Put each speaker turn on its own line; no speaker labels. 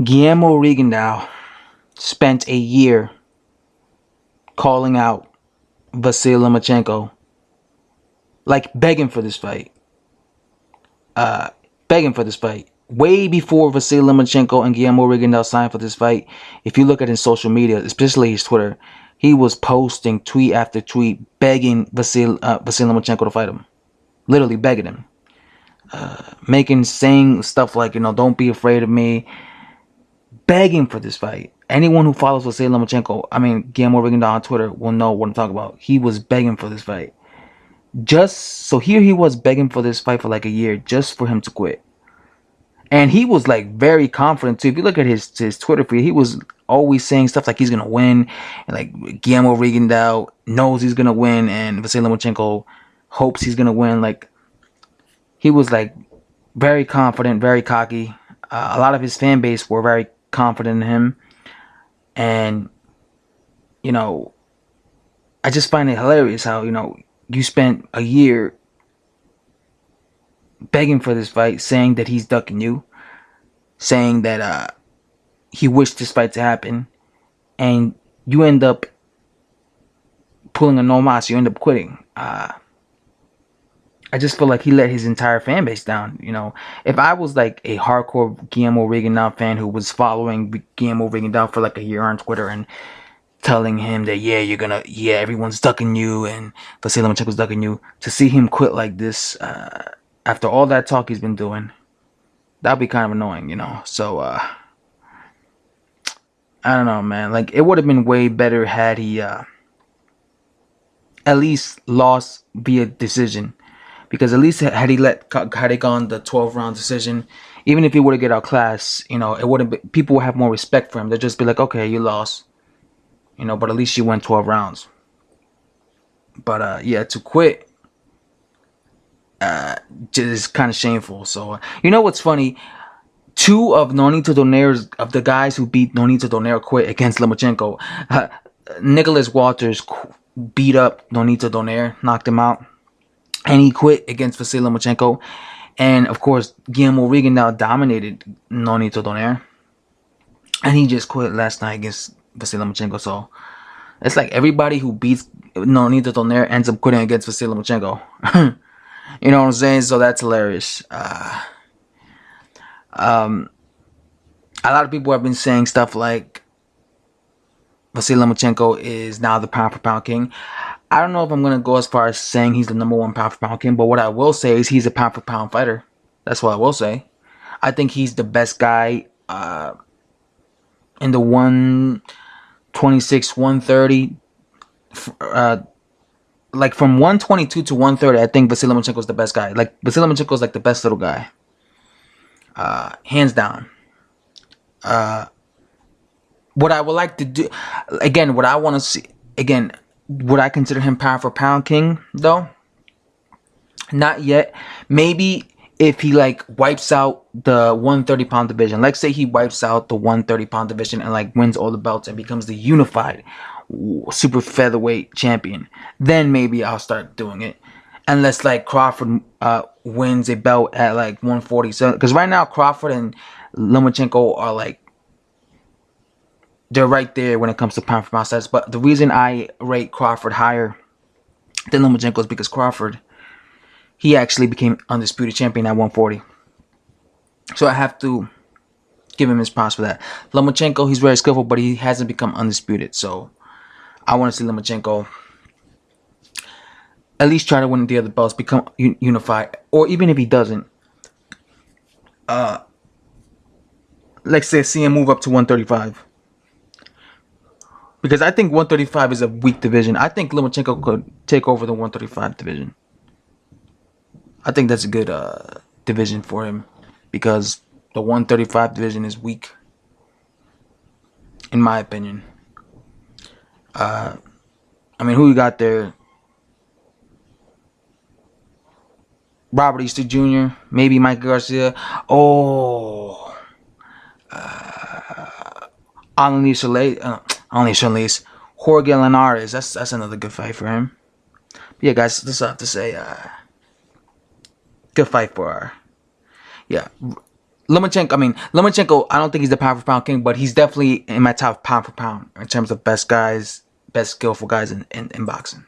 Guillermo Rigondeaux spent a year calling out Vasyl Lomachenko, like begging for this fight. Begging for this fight. Way before Vasyl Lomachenko and Guillermo Rigondeaux signed for this fight, if you look at his social media, especially his Twitter, he was posting tweet after tweet begging Vasyl Lomachenko to fight him. Literally begging him. Saying stuff like, don't be afraid of me. Begging for this fight. Anyone who follows Vasyl Lomachenko, Guillermo Rigondeaux on Twitter will know what I'm talking about. He was begging for this fight. So here he was begging for this fight for like a year just for him to quit. And he was like very confident too. If you look at his Twitter feed, he was always saying stuff like he's gonna win, and like Guillermo Rigondeaux knows he's gonna win, and Vasyl Lomachenko hopes he's gonna win. Like he was like very confident, very cocky. A lot of his fan base were very confident in him, and I just find it hilarious how you spent a year begging for this fight, saying that he's ducking you, saying that he wished this fight to happen, and you end up pulling a no mas. You end up quitting. I just feel like he let his entire fan base down. If I was like a hardcore Guillermo Rigondeaux fan who was following Guillermo Rigondeaux for like a year on Twitter and telling him that everyone's ducking you and Vasyl Lomachenko's ducking you, to see him quit like this after all that talk he's been doing, that'd be kind of annoying, So I don't know, man. Like it would have been way better had he at least lost via decision, because at least had he gone the 12-round decision, even if he would have get outclassed, it wouldn't. People would have more respect for him. They'd just be like, okay, you lost. But at least you went 12 rounds. But to quit, just kind of shameful. So what's funny? Two of Nonito Donair's, of the guys who beat Nonito Donair, quit against Lomachenko. Nicholas Walters beat up Nonito Donair, knocked him out, and he quit against Vasyl Lomachenko. And of course, Guillermo Rigondeaux dominated Nonito Donair, and he just quit last night against Vasyl Lomachenko. So it's like everybody who beats Nonito Donair ends up quitting against Vasyl Lomachenko. You know what I'm saying? So that's hilarious. A lot of people have been saying stuff like Vasyl Lomachenko is now the pound for pound king. I don't know if I'm going to go as far as saying he's the #1 pound for pound king, but what I will say is he's a pound for pound fighter. That's what I will say. I think he's the best guy in the 126, 130, like from 122 to 130, I think Vasyl Lomachenko is the best guy. Like Vasyl Lomachenko is like the best little guy, hands down. What I would like to do, again, what I want to see, again, would I consider him pound for pound king though? Not yet. Maybe if he like wipes out the 130 pound division. Let's say he wipes out the 130 pound division and like wins all the belts and becomes the unified super featherweight champion. Then maybe I'll start doing it. Unless like Crawford wins a belt at like 147. Because right now Crawford and Lomachenko are like, they're right there when it comes to pound for pound stats. But the reason I rate Crawford higher than Lomachenko is because Crawford, he actually became undisputed champion at 140. So I have to give him his props for that. Lomachenko, he's very skillful, but he hasn't become undisputed. So I want to see Lomachenko at least try to win the other belts, become unified. Or even if he doesn't, let's say see him move up to 135. Because I think 135 is a weak division. I think Lomachenko could take over the 135 division. I think that's a good division for him. Because the 135 division is weak, in my opinion. Who you got there? Robert Easter Jr., maybe Mike Garcia. Oh, Anthony Solis, Jorge Linares. That's another good fight for him. But yeah, guys, this I have to say. Good fight for Lomachenko, I don't think he's the pound for pound king, but he's definitely in my top pound for pound in terms of best guys, best skillful guys in boxing.